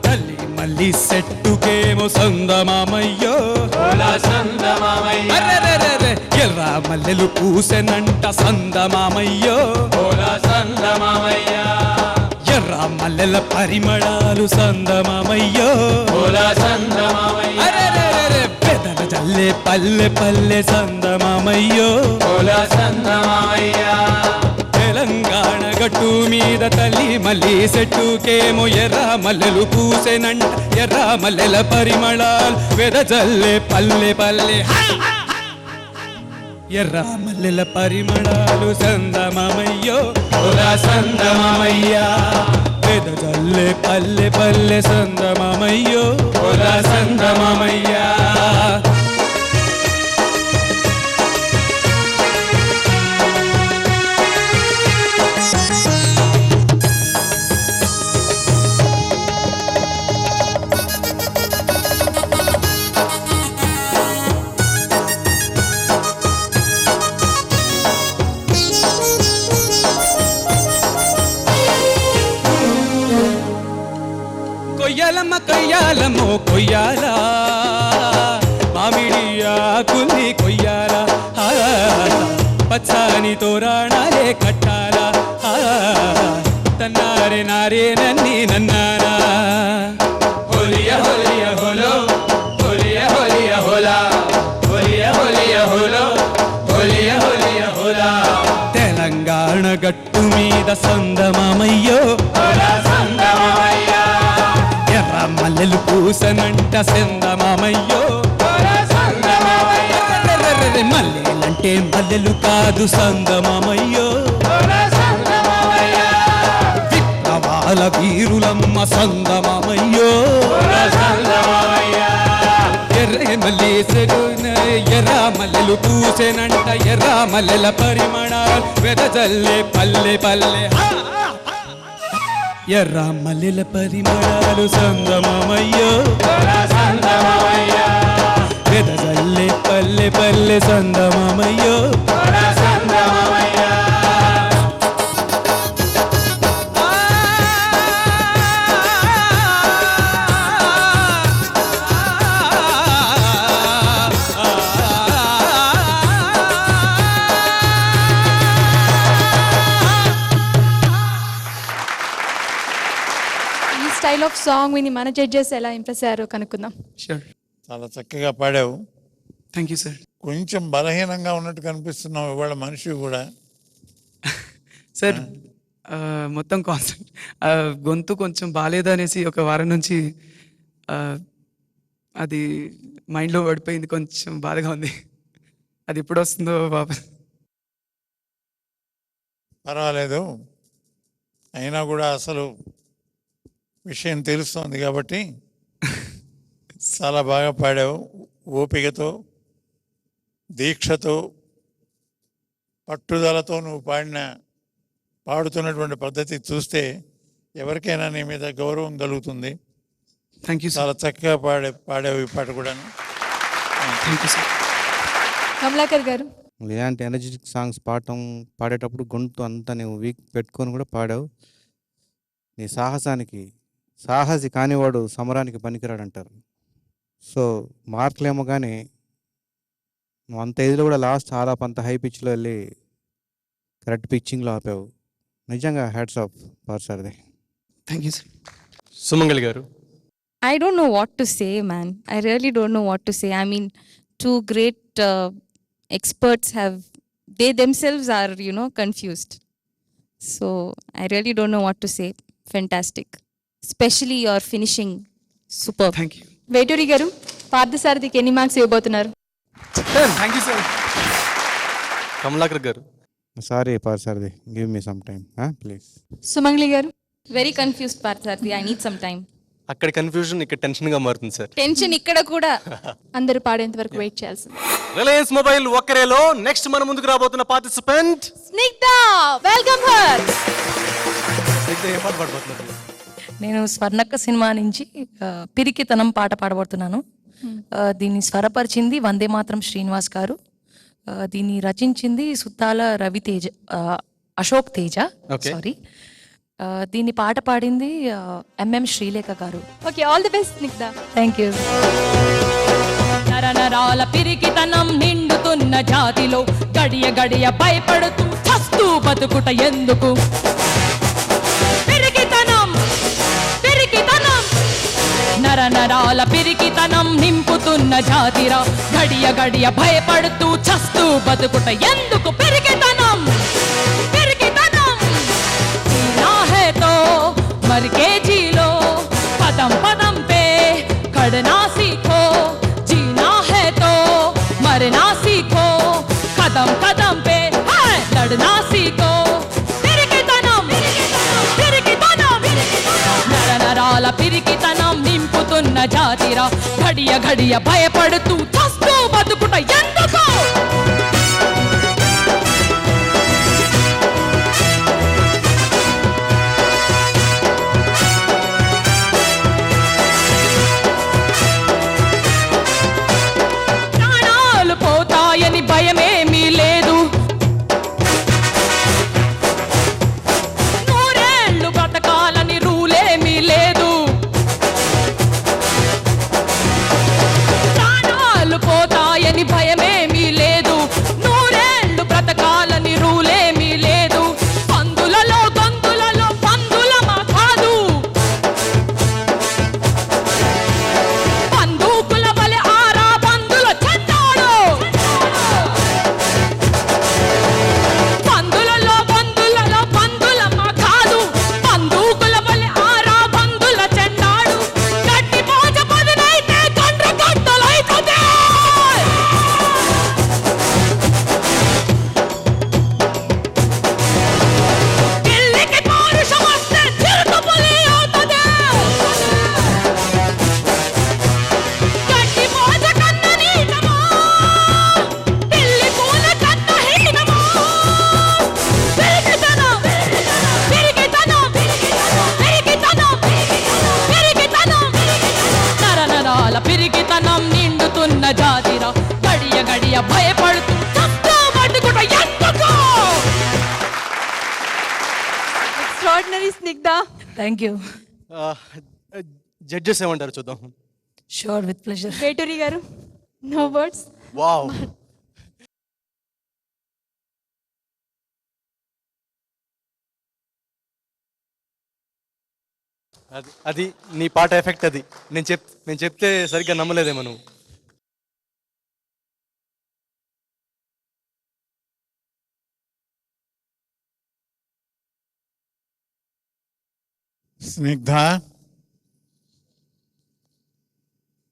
తల్లి మల్లి సెట్టుకేమో సందమామయ్యో, ఓలా సందమామయ్యా, అరెరెరెరె, ఎర్ర మల్లెలు పూసెనంట సందమామయ్యో, ఓలా సందమామయ్యా, ఎర్ర మల్లెల పరిమళాలు సందమామయ్యో, ఓలా సందమామయ్యా, అరెరెరెరె, పెదల జల్లే పల్లె పల్లె సందమామయ్యో, ఓలా సందమామయ్యా, తెలంగాణ గట్టు మీద తల్లి మల్లి సెట్టుకేమో ఎర్ర మల్లెలు పూసెనంట, ఎర్ర మల్లెల పరిమళాలు వెదజల్లే పల్లె పల్లె, ఎర్ర మల్లెల పరిమళాలు సందమామయ్యో, ఓలా సందమామయ్యా, వెదజల్లే పల్లె పల్లె సందమామయ్యో, ఓలా సందమామయ్యా. కొయ్యాలమ్మ కొయ్యాలమ్మో కొయ్యాలా, మామిడి ఆకుల్ని కొయ్యాలా, పచ్చని తోరణాలే కట్టాలా, తన్నారే నారే నన్ని నన్నారా, సందమామయ్యో ఎర్ర మల్లెలు పూసనంట సందమామయ్యో మల్లెలంటే మల్లెలు కాదు సందమామయ్యో విప్లవాల వీరులమ్మ సందమామయ్యో ఎర్ర మల్లెలు పూసెనంట ఎర్ర మల్లెల పరిమళాలు వెదజల్లే పల్లె పల్లె ఎర్ర మల్లెల పరిమళాలు సందమామయ్యో వెదజల్లే పల్లె పల్లె సందమామయ్యో ఈ స్టైల్ ఆఫ్ సాంగ్ విని మన జడ్జెస్ ఎలా ఇంప్రెస్ అయ్యారో కనుక్కుందాం. షూర్. చాలా చక్కగా పాడావు. Thank you sir. కొంచెం బలహీనంగా ఉన్నట్టు కనిపిస్తున్నావు ఇవాళ మనిషి కూడా. సార్ మొత్తం కాన్సెప్ట్ గొంతు కొంచెం బాగాలేదనేసి ఒక వారం నుంచి అది మైండ్లో పడిపోయింది, కొంచెం బాధగా ఉంది. అది ఎప్పుడు వస్తుందో బాబా. పర్వాలేదు, అయినా కూడా అసలు విషయం తెలుస్తోంది కాబట్టి చాలా బాగా పాడావు. ఓపికతో, దీక్షతో, పట్టుదలతో నువ్వు పాడుతున్నటువంటి పద్ధతి చూస్తే ఎవరికైనా నీ మీద గౌరవం కలుగుతుంది. Thank you. చాలా చక్కగా పాడావు ఈ పాట కూడా. Thank you sir. కమలాకర్ గారు, ఇలాంటి ఎనర్జెటిక్ సాంగ్స్ పాడేటప్పుడు గొంతు అంతా నువ్వు వీక్ పెట్టుకొని కూడా పాడావు. నీ సాహసి కానివాడు సమరానికి పనికిరాడు అంటారు. సో మార్కులేమో కానీ నువ్వు అంత ఏజ్లో కూడా లాస్ట్ చాలా అంత హై పిచ్లో వెళ్ళి కరెక్ట్ పిచ్చింగ్లో ఆపావు. నిజంగా hats off Parthasarathi. Thank you sir. Sumangali garu, I don't know what to say, man. I really don't know what to say. I mean, two great experts they themselves are, confused. So I really don't know what to say. Fantastic. Especially your finishing, superb. Thank you. Veturi గారు, పార్థసారథికి ఎన్ని marks ఇవ్వబోతున్నారు? Thank you sir. Kamalakar garu, sorry Parthasarathi, give me some time please. Sumangali garu, Very confused, Partharthi. I need some time. అక్కడ confusion ఇక్కడ టెన్షన్గా మారుతుంది sir. Tension ఇక్కడ కూడా. అందరూ పాడేంత వరకు వెయిట్ చేయాల్సింది. రిలయన్స్ మొబైల్ ఒక్కరేలో నెక్స్ట్ మన ముందుకు రాబోతున్న పార్టిసిపెంట్ స్నిగ్ధ, వెల్కమ్ హర్. ఏం పాట పాడబోతున్నారు? నేను స్వర్ణక్క సినిమా నుంచి పిరికితనం పాట పాడబడుతున్నాను. దీన్ని స్వరపరిచింది వందే మాత్రం శ్రీనివాస్ గారు. దీన్ని రచించింది సుత్తాల రవితేజ, అశోక్ తేజ, సారీ. దీన్ని పాట పాడింది MM Srilekha garu. Okay, all the best Snigdha. Thank you. నరనరాల పిరికితనం నిండుతున్న జాతిలో గడియ గడియ భయపడుతూ చస్తూ బతుకుట ఎందుకు? పిరికితనం పిరికితనం నరనరాల పిరికితనం నింపుతున్న జాతిరా గడియ గడియ భయపడుతూ చస్తూ బతుకుట ఎందుకు? పిరికితనం పిరికితనం జీనా హై తో మర్ के जी लो పదం పదం पे खड़ना सीखो जीना है तो मरना सीखो कदम कदम पे लड़ना सीखो పిరికితనం పిరికితనం నరనరాల పిరికితనం నింపుతున్న జాతిరా ఘడియ ఘడియ భయపడుతూ చస్తూ బతుకుట ఎందుకు? ప్రాణాలు పోతాయని భయమేమీ లేదు, నూరేళ్లు బ్రతకాలని రూలేమీ లేదు. ప్రాణాలు పోతాయని భయమేమీ లేదు, పిరికితనం నిండుతున్న జాతిరా గడియ గడియ భయపడుతూ extraordinary Snigdha. Thank you. Judges ఏమంటారు చూద్దాం. Sure, with pleasure. వేటూరి గారు, నో వర్డ్స్. వావ్. అది నీ పాట ఎఫెక్ట్. అది నేను చెప్తే సరిగ్గా నమ్మలేదేమో నువ్వు. స్నిగ్ధ,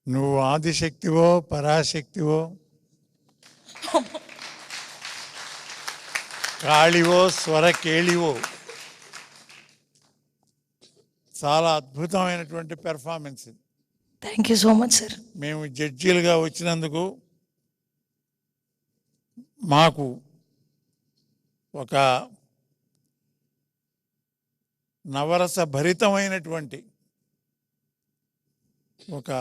నువ్వు ఆదిశక్తివో పరాశక్తివో కాళివో స్వరకేళివో, చాలా అద్భుతమైనటువంటి పెర్ఫార్మెన్స్ ఇది. Thank you so much sir. మేము జడ్జీలుగా వచ్చినందుకు మాకు ఒక నవరస భరితమైనటువంటి ఒక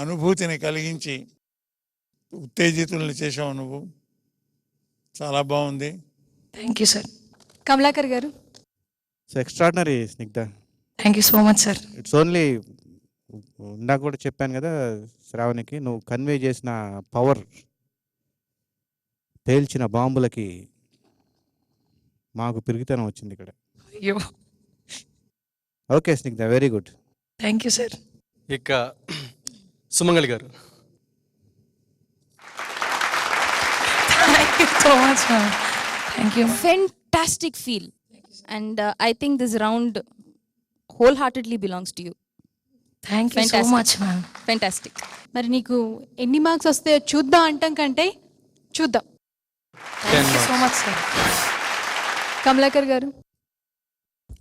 అనుభూతిని కలిగించి ఉత్తేజితుల్ని చేసావు నువ్వు. చాలా బాగుంది. Thank you sir. Kamalakar garu. So extraordinary Snigdha. Thank you so much sir. It's only, ఇందాక కూడా చెప్పాను కదా శ్రావణికి, నువ్వు కన్వే చేసిన పవర్ పేల్చిన బాంబులకి మాకు పిరిగితనం వచ్చింది ఇక్కడ. అయ్యో. Okay Snigdha, very good. Thank you sir. ఇక Sumangali garu. Thank you so much ma'am. Thank you. Fantastic feel. And I think this round wholeheartedly belongs to you. Thank you so much ma'am. Fantastic. మరి నీకు ఎన్ని marks వస్తాయో చూద్దాం అంటాం కంటే చూద్దాం. Thank you so much sir. Kamalakar garu.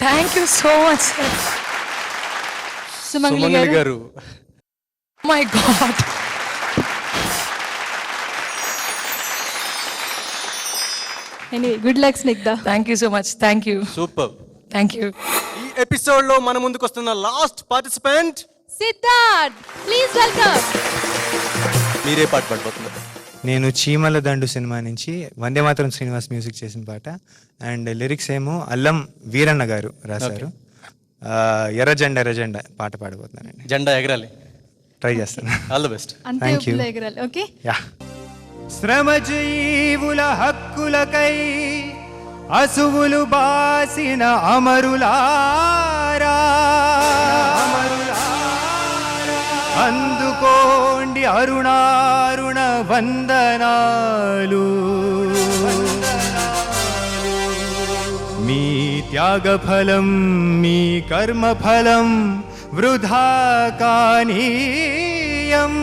Thank you so much sir. Sumangali garu. My God. Anyway, good luck Snigdha. Thank you so much. Thank you. Super. Thank you. ఈ episode లో మన ముందుకు వస్తున్న last participant Siddharth. Please welcome. మీరే పాట పాడబోతున్నారు. నేను చీమల దండు సినిమా నుంచి వందే మాతరం శ్రీనివాస్ మ్యూజిక్ చేసిన పాట, అండ్ లిరిక్స్ ఏమో అల్లం వీరన్న గారు రాశారు. ఎర్రజెండ ఎర్రజెండ పాట పాడబోతున్నానండి. జెండా ఎగరాలి. ట్రై చేస్తాను. All the best. Thank you. Okay. Yeah. శ్రమజీవుల హక్కులకై అసువులు బాసిన అమరులారా, అందుకోండి అరుణారుణ వందనాలు. మీ త్యాగఫలం మీ కర్మఫలం వృధా కానీయం.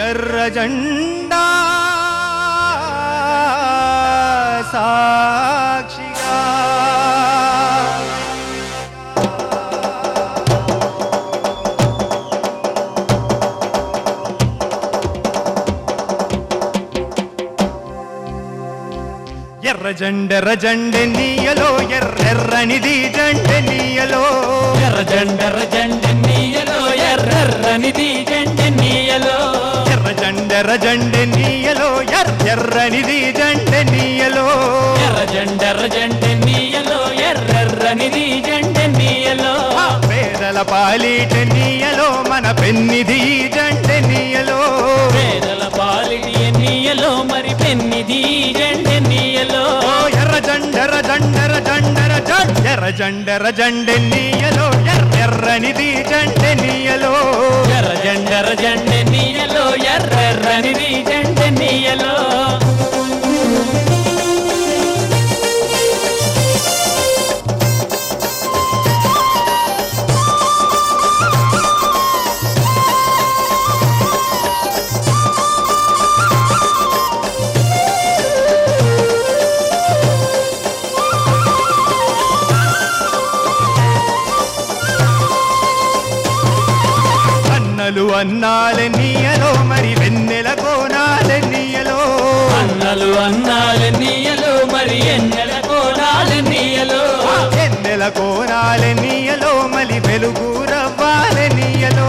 ఎర్ర జెండా సాక్షిగా ఎర్ర జెండె నీయలో ఎర్రెర్రనిది జెండె నీయలో. ఎర్ర జెండె నీయలో ఎర్రెర్రనిది జెండె నీయలో. ఎర్ర జెండె నీయలో ఎర్రెర్రనిది జెండె నీయలో. ఎర్ర జెండె నీయలో ఎర్రెర్రనిది జెండె నీయలో. పేదల పాలిట నీయలో మన పెన్నిది జెండె నీయలో. పేదల పాలిటి నీయలో మరి పెన్నిది జెండె నీయలో. ఎర్ర జెండె నీయలో ఎర్రెర్రనిది జెండె నీయలో. ఎర్ర జెండె నీయలో ఎర్రెర్రనిది జెండె నీయలో. అన్నాలే నీయలో మరి వెన్నెల కోనాలే నీయలో. అన్నలు అన్నాలే నీయలో మరి ఎన్నెల కోనాలే నీయలో. ఎన్నెల కోనాలే నీయలో మలి వెలుగు రవ్వాలే నీయలో.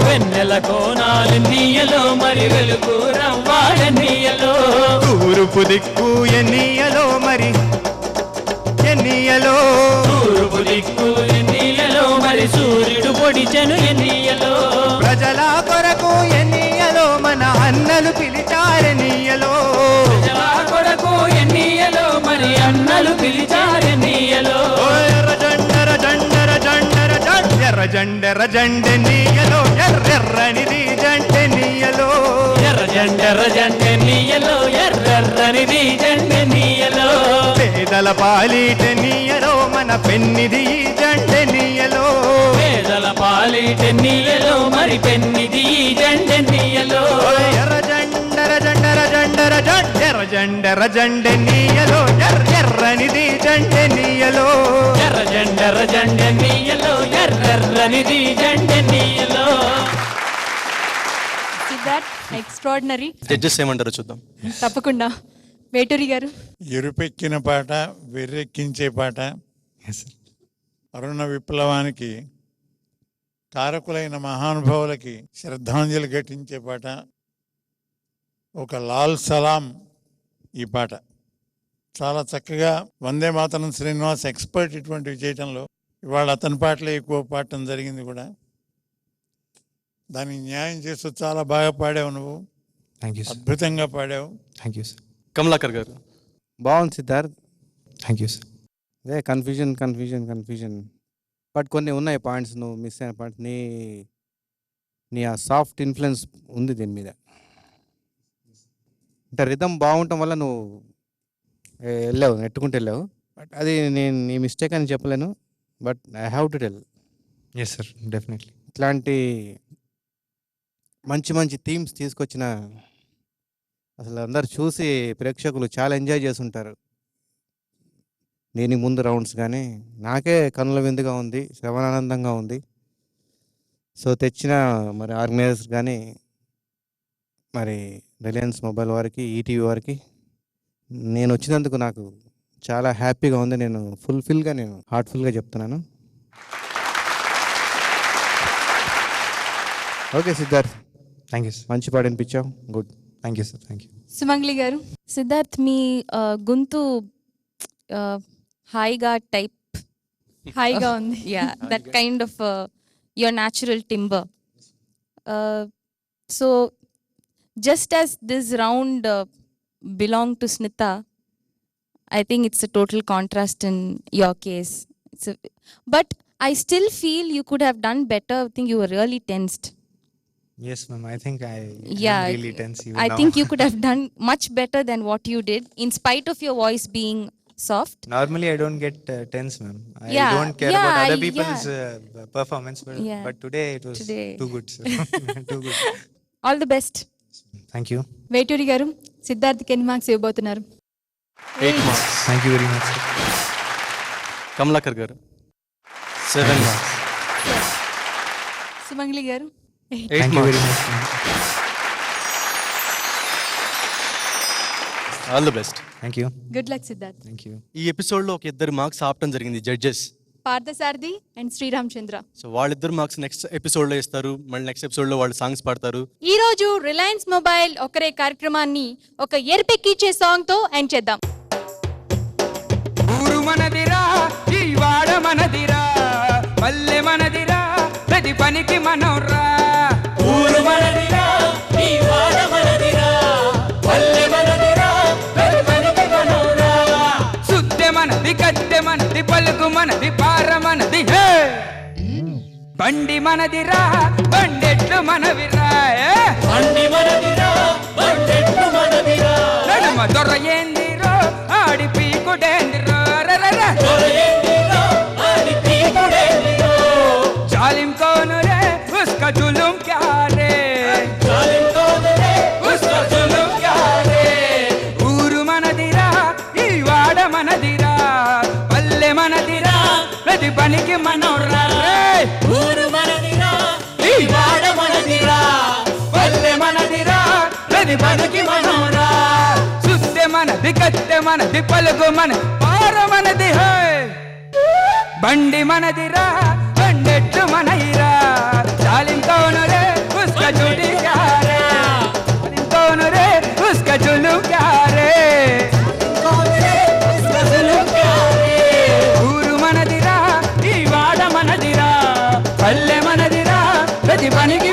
వెన్నెల కోణాలెన్నీయలో మరి వెలుగు రవ్వాడెన్నీయలో తూర్పు దిక్కు ఎన్నీయలో మరి ఎన్నీయలో తూర్పు దిక్కు ఎన్నీయలో మరి సూర్యుడు పొడిచెను ఎన్నీయలో ప్రజల కొరకు ఎన్నీయలో మన అన్నలు పిలిచారెన్నీయలో ప్రజల కొరకు ఎన్నీయలో మరి అన్నలు పిలిచారెన్నీయలో ఎర్ర జండెర జండెన్నీయలో ఎర్రెర్రనిది జండెన్నీయలో ఎర్ర జండెన్నీయలో ఎర్రెర్రనిది జండెన్నీయలో పేదల పాలిటెన్నీయలో మన పెన్నిది జండెన్నీయలో పేదల పాలిటెన్నీయలో మరి పెన్నిది జండెన్నీయలో ఎర్ర జండెర జండెన్నీయలో ఎర్రెర్రనిది జండెన్నీయలో ఎర్ర జండెన్నీయలో ఎర్రెర్రనిది జండెన్నీయలో. సిద్ధార్థ్ ఎక్స్ట్రాడినరీ. జడ్జెస్ ఏమంటారో చూద్దాం. తప్పకుండా వేటూరి గారు. ఎరుపెక్కిన పాట, వెర్రెక్కించే పాట, అరుణ విప్లవానికి కారకులైన మహానుభావులకి శ్రద్ధాంజలి ఘటించే పాట, ఒక లాల్ సలాం ఈ పాట. చాలా చక్కగా వందే మాతరం శ్రీనివాస్ ఎక్స్పర్ట్ ఇటువంటివి చేయటంలో. ఇవాళ అతని పాటలే ఎక్కువ పాడటం జరిగింది కూడా. దానికి న్యాయం చేస్తూ చాలా బాగా పాడావు నువ్వు. అద్భుతంగా పాడావు. Thank you sir. Kamalakar garu. బాగుంది సిద్ధార్థ్. Thank you sir. అదే కన్ఫ్యూజన్ బట్ కొన్ని ఉన్నాయి పాయింట్స్, నువ్వు మిస్ అయిన పాయింట్. నీ ఆ సాఫ్ట్ ఇన్ఫ్లుయెన్స్ ఉంది దీని మీద. అంటే రిథం బాగుండటం వల్ల నువ్వు వెళ్ళావు, నెట్టుకుంటూ వెళ్ళావు. బట్ అది నేను నీ మిస్టేక్ అని చెప్పలేను, but I have to tell. Yes sir, definitely. ఇట్లాంటి మంచి థీమ్స్ తీసుకొచ్చిన అసలు అందరు చూసి ప్రేక్షకులు చాలా ఎంజాయ్ చేస్తుంటారు. దీనికి ముందు రౌండ్స్ కానీ నాకే కనుల విందుగా ఉంది, శ్రవణానందంగా ఉంది. సో తెచ్చిన మరి ఆర్గనైజర్స్ కానీ, మరి రిలయన్స్ మొబైల్ వారికి, ఈటీవీ వారికి నేను వచ్చినందుకు నాకు చాలా హ్యాపీగా ఉంది. నేను హార్ట్ఫుల్గా చెప్తున్నాను. Okay Siddharth, thank you sir. మంచి పాట వినిపించావు. Good. Thank you sir. Thank you. Sumangali garu. Siddharth, మీ గొంతు హాయిగా టైప్ హాయిగా ఉంది. Yeah, that kind of your natural timbre. So just as this round belonged to Snitha, I think it's a total contrast in your case. But I still feel you could have done better. I think you were really tensed. Yes, ma'am. I think I am really tense even I now. think you could have done much better than what you did, in spite of your voice being soft. Normally, I don't get tense, ma'am. I Yeah, don't care yeah, about other people's performance, Yeah. but today it was too good, sir. Too good. All the best. Thank you. Veturi గారు, సిద్ధార్థ్కి ఎన్ని marks ఇవ్వబోతున్నారు? 8 marks. Thank you very much, sir. Kamalakar గారు 7 marks. సుమంగ్లి గారు 8 Thank you very much. All the best. Thank you. Good luck Siddharth. Thank you. ఈ ఎపిసోడ్లో ఒక 2 marks ఆపటం జరిగింది judges, Parthasarathi and Sriram Chandra. So వాళ్ళిద్దరు మార్క్స్ నెక్స్ట్ ఎపిసోడ్లో ఇస్తారు. మళ్ళీ నెక్స్ట్ ఎపిసోడ్లో వాళ్ళు సాంగ్స్ పాడతారు. ఈ రోజు రిలయన్స్ మొబైల్ ఒకరే కార్యక్రమాన్ని ఒక ఎర్పెక్కిచ్చే సాంగ్ తో ఎండ్ చేద్దాం. ఊరు మనదిరా, ఈ వాడ మనదిరా, పల్లె మనదిరా, ప్రతి పనికి మనోరా. ఊరు మనదిరా, ఈ వాడ మనదిరా, పల్లె మనదిరా, ప్రతి పనికి మనోరా. సుద్దె మనది, కత్తె మనది, పలుకు మనది, పార మనది, హే! బండి మనదిరా, బండెట్లు మనవిరా, బండి మనదిరా, బండెట్లు మనదిరా. నడుమ దొర ఏందిరో, ఆడి పీకుడేందిరో, దొరయేందిరో, ఆడి పీకుడేందిరో. जालिम कौन रे, उसका जुलुम क्या रे, जालिम कौन रे, उसका जुलुम क्या रे. ఊరు మనదిరా, ఈ వాడ మనదిరా, పల్లె మనదిరా, ప్రతి పనికి మనోరా. ఊరు మనదిరా, ఈ వాడ మనదిరా, పల్లె మనదిరా, ప్రతి పనికి మనోరా. సుద్దె మనది, కత్తె మనది, పలుకు మన, పార మనది, హే! బండి మనదిరా, బండెట్లు మనయిరా. జాలిం కౌను రే, ఉస్కా పల్లె మనదిరా ప్రతి పనికి